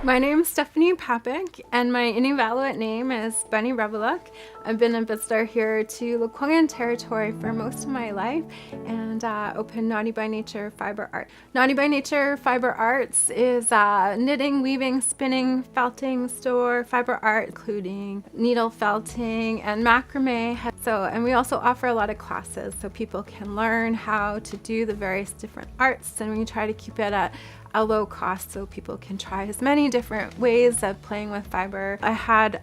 My name is Stephanie Papik, and my Inuit name is Benny Reveluk. I've been a visitor here to Lekwungen territory for most of my life and opened Knotty by Nature Fibre Arts. Knotty by Nature Fibre Arts is a knitting, weaving, spinning, felting store, fibre art, including needle felting and macrame. And we also offer a lot of classes so people can learn how to do the various different arts, and we try to keep it at a low cost so people can try as many different ways of playing with fiber. I had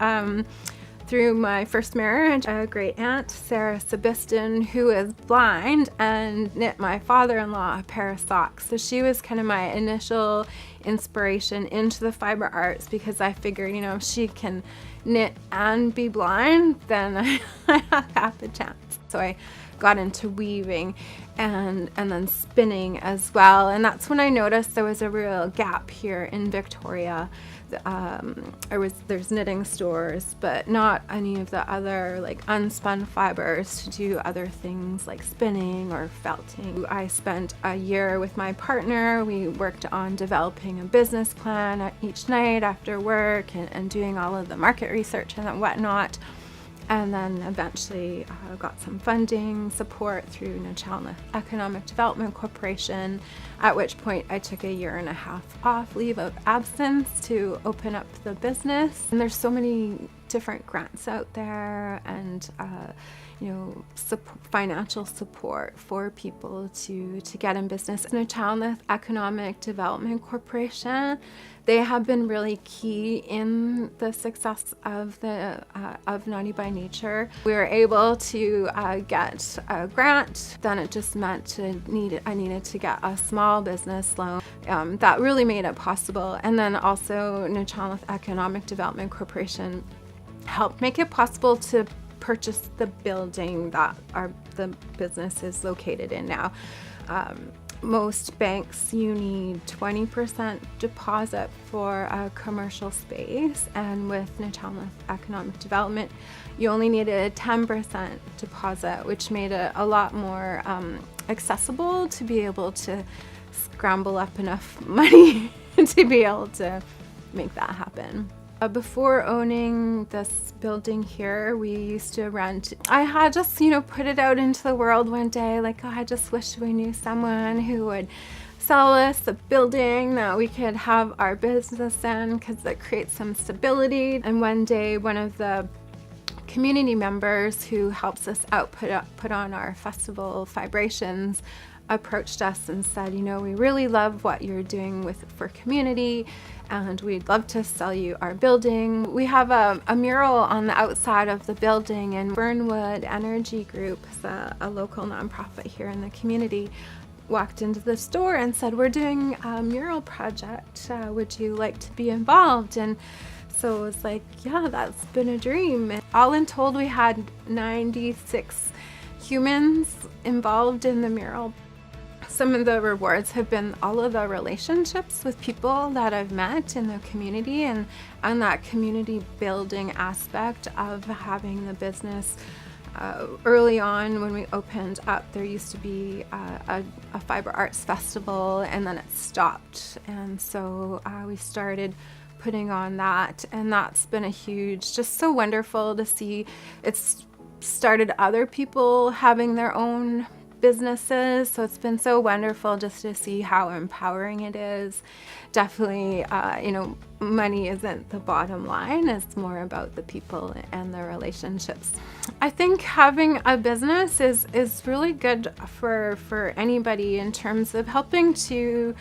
through my first marriage a great aunt, Sarah Sabiston, who is blind, and knit my father-in-law a pair of socks. So she was kind of my initial inspiration into the fiber arts, because I figured, if she can knit and be blind, then I have half a chance. So I got into weaving and then spinning as well, and that's when I noticed there was a real gap here in Victoria. There's knitting stores, but not any of the other unspun fibers to do other things like spinning or felting. I spent a year with my partner. We worked on developing a business plan each night after work and doing all of the market research and whatnot. And then eventually got some funding support through Nature Economic Development Corporation, at which point I took a year and a half off leave of absence to open up the business. And there's so many different grants out there and financial support for people to get in business. Nature Economic Development Corporation, they have been really key in the success of Knotty by Nature. We were able to get a grant. Then it just meant I needed to get a small business loan. That really made it possible. And then also Nature Economic Development Corporation helped make it possible to purchase the building that the business is located in now. Most banks, you need 20% deposit for a commercial space, and with Nature Economic Development, you only needed a 10% deposit, which made it a lot more accessible to be able to scramble up enough money to be able to make that happen. Before owning this building here, we used to rent. I had just, put it out into the world one day, I just wish we knew someone who would sell us a building that we could have our business in, because it creates some stability. And one day, one of the community members who helps us out put on our festival vibrations approached us and said, we really love what you're doing for community, and we'd love to sell you our building. We have a mural on the outside of the building, and Burnwood Energy Group is a local nonprofit here in the community, walked into the store and said, we're doing a mural project, would you like to be involved? And so it was like, yeah, that's been a dream. And all in told, we had 96 humans involved in the mural. Some of the rewards have been all of the relationships with people that I've met in the community, and that community building aspect of having the business. Early on when we opened up, there used to be a fiber arts festival, and then it stopped. And so we started putting on that, and that's been just so wonderful to see. It's started other people having their own businesses, so it's been so wonderful just to see how empowering it is. Definitely, money isn't the bottom line. It's more about the people and the relationships. I think having a business is really good for anybody in terms of helping to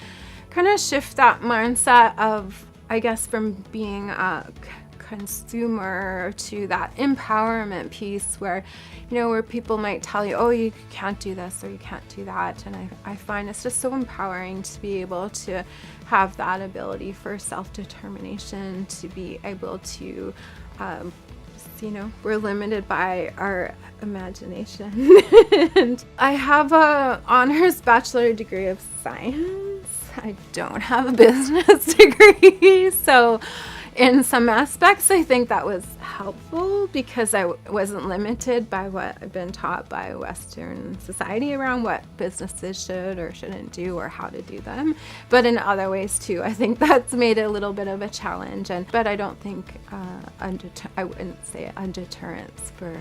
kind of shift that mindset of, I guess, from being a consumer to that empowerment piece where people might tell you, oh, you can't do this or you can't do that. And I find it's just so empowering to be able to have that ability for self-determination, to be able to, we're limited by our imagination. And I have a honors bachelor degree of science. I don't have a business degree, so in some aspects, I think that was helpful because I wasn't limited by what I've been taught by Western society around what businesses should or shouldn't do or how to do them. But in other ways too, I think that's made it a little bit of a challenge. But I don't think I wouldn't say a deterrence for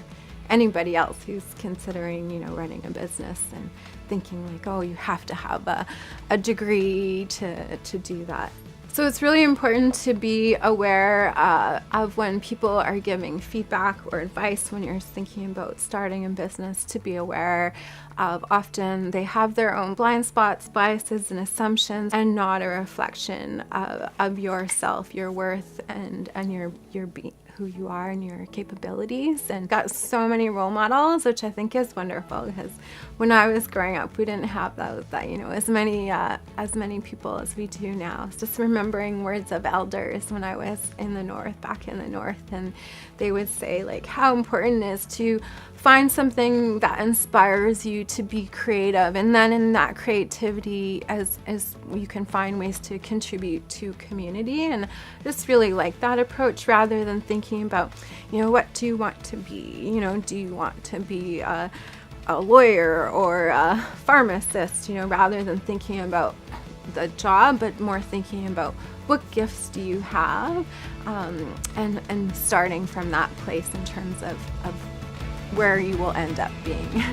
anybody else who's considering, running a business and thinking like, oh, you have to have a degree to do that. So it's really important to be aware of when people are giving feedback or advice when you're thinking about starting a business, to be aware of often they have their own blind spots, biases, and assumptions, and not a reflection of yourself, your worth, and your being, who you are and your capabilities. And got so many role models, which I think is wonderful, because when I was growing up, we didn't have as many people as we do now. It's just remembering words of elders when I was back in the north, and they would say like how important it is to find something that inspires you to be creative, and then in that creativity as you can find ways to contribute to community. And just really like that approach, rather than thinking about, what do you want to be? Do you want to be a lawyer or a pharmacist? Rather than thinking about the job, but more thinking about what gifts do you have, and starting from that place in terms of where you will end up being.